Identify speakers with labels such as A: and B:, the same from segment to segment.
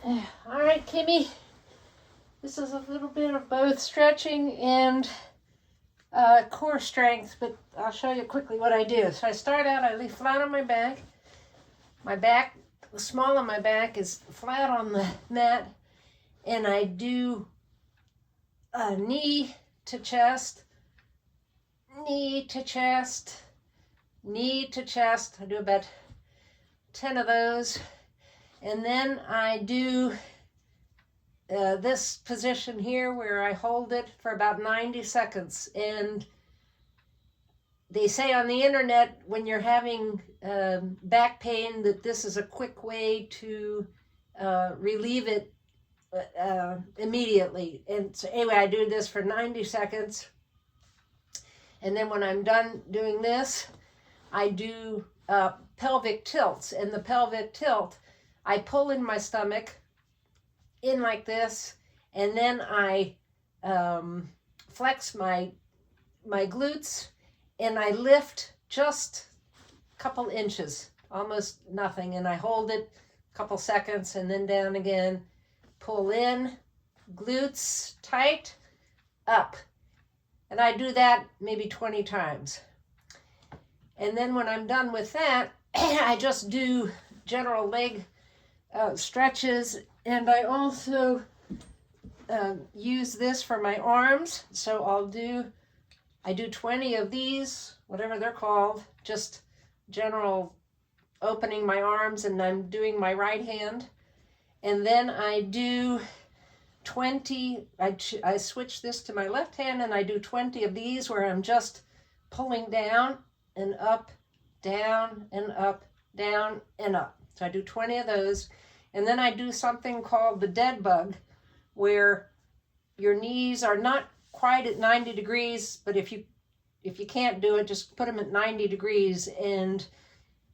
A: All right, Kimmy. This is a little bit of both stretching and core strength, but I'll show you quickly what I do. So I start out, I lay flat on my back. The small of my back is flat on the mat, and I do knee to chest, knee to chest, knee to chest. I do about 10 of those. And then I do this position here where I hold it for about 90 seconds. And they say on the internet when you're having back pain that this is a quick way to relieve it immediately. And so anyway, I do this for 90 seconds. And then when I'm done doing this, I do pelvic tilts. And the pelvic tilt, I pull in my stomach in like this, and then I flex my glutes, and I lift just a couple inches, almost nothing, and I hold it a couple seconds, and then down again, pull in, glutes tight, up. And I do that maybe 20 times. And then when I'm done with that, I just do general leg stretches, and I also use this for my arms. So I do 20 of these, whatever they're called, just general opening my arms, and I'm doing my right hand. And then I do 20, I switch this to my left hand, and I do 20 of these where I'm just pulling down and up, down and up, down and up. So I do 20 of those. And then I do something called the dead bug, where your knees are not quite at 90 degrees, but if you can't do it, just put them at 90 degrees, and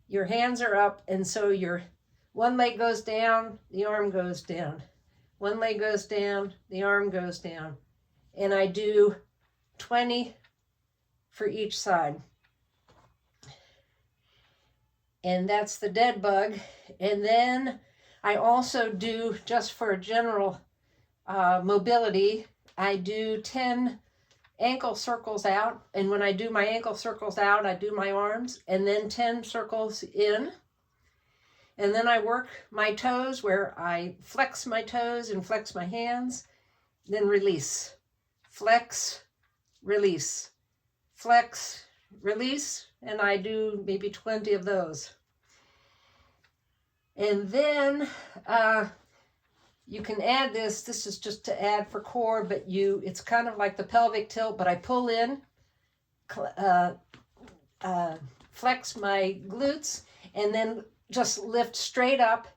A: your hands are up, and so your one leg goes down, the arm goes down. One leg goes down, the arm goes down. And I do 20 for each side. And that's the dead bug. And then I also do, just for general mobility, I do 10 ankle circles out. And when I do my ankle circles out, I do my arms, and then 10 circles in. And then I work my toes where I flex my toes and flex my hands, then release. Flex, release. Flex, release, and I do maybe 20 of those. And then you can add this is just to add for core, but it's kind of like the pelvic tilt, but I pull in, flex my glutes, and then just lift straight up,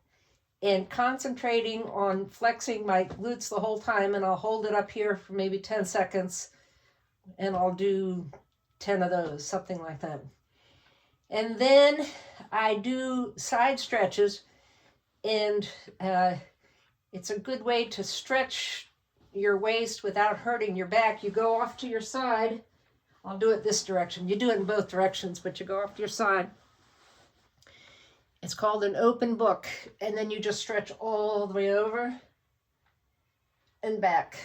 A: and concentrating on flexing my glutes the whole time, and I'll hold it up here for maybe 10 seconds, and I'll do 10 of those, something like that. And then I do side stretches, and it's a good way to stretch your waist without hurting your back. You go off to your side. I'll do it this direction. You do it in both directions, but you go off to your side. It's called an open book, and then you just stretch all the way over and back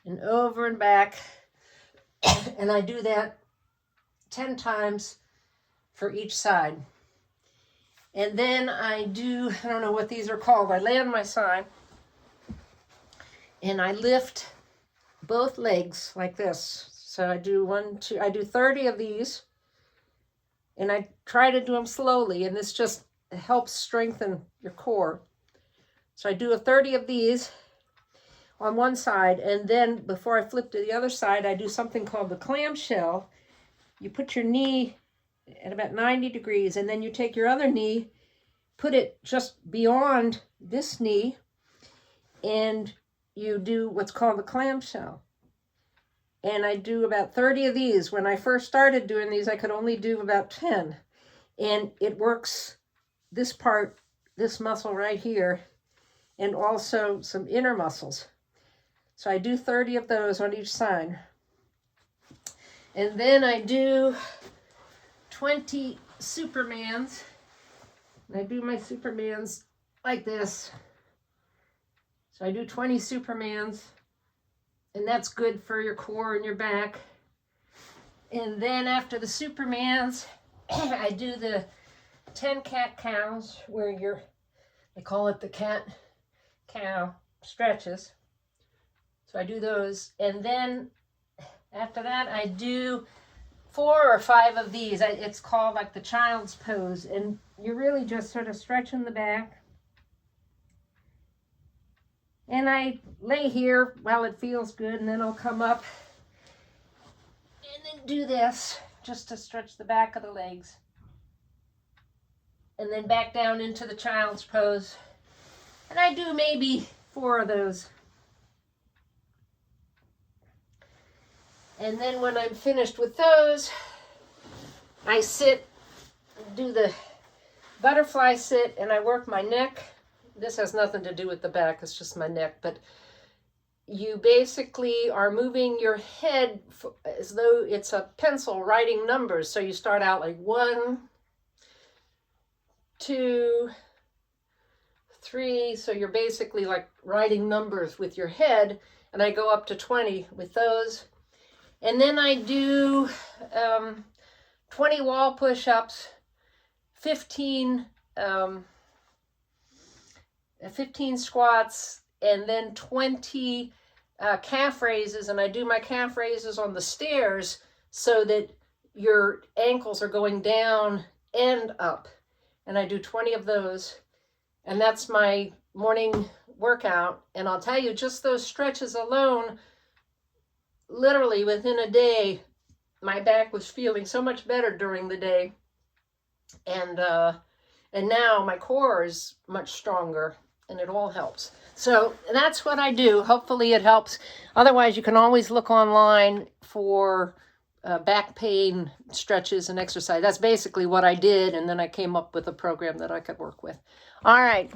A: and over and back. And I do that 10 times for each side. And then I don't know what these are called. I lay on my side, and I lift both legs like this. So I do 30 of these. And I try to do them slowly, and this just helps strengthen your core. So I do 30 of these on one side, and then before I flip to the other side, I do something called the clamshell. You put your knee at about 90 degrees, and then you take your other knee, put it just beyond this knee, and you do what's called the clamshell. And I do about 30 of these. When I first started doing these, I could only do about 10. And it works this part, this muscle right here, and also some inner muscles. So I do 30 of those on each side. And then I do 20 Supermans. And I do my Supermans like this. So I do 20 Supermans, and that's good for your core and your back. And then after the Supermans, I do the 10 cat-cows, where they call it the cat-cow stretches. So I do those. And then after that, I do 4 or 5 of these. It's called like the child's pose. And you're really just sort of stretching the back. And I lay here while it feels good, and then I'll come up and then do this just to stretch the back of the legs. And then back down into the child's pose. And I do maybe 4 of those. And then when I'm finished with those, I sit, do the butterfly sit, and I work my neck. This has nothing to do with the back, it's just my neck. But you basically are moving your head as though it's a pencil writing numbers. So you start out like 1, 2, 3. So you're basically like writing numbers with your head. And I go up to 20 with those. And then I do 20 wall push-ups, 15 squats, and then 20 calf raises. And I do my calf raises on the stairs so that your ankles are going down and up. And I do 20 of those. And that's my morning workout. And I'll tell you, just those stretches alone, literally within a day, my back was feeling so much better during the day. And now my core is much stronger. And it all helps. So that's what I do. Hopefully it helps. Otherwise, you can always look online for back pain stretches and exercise. That's basically what I did. And then I came up with a program that I could work with. All right.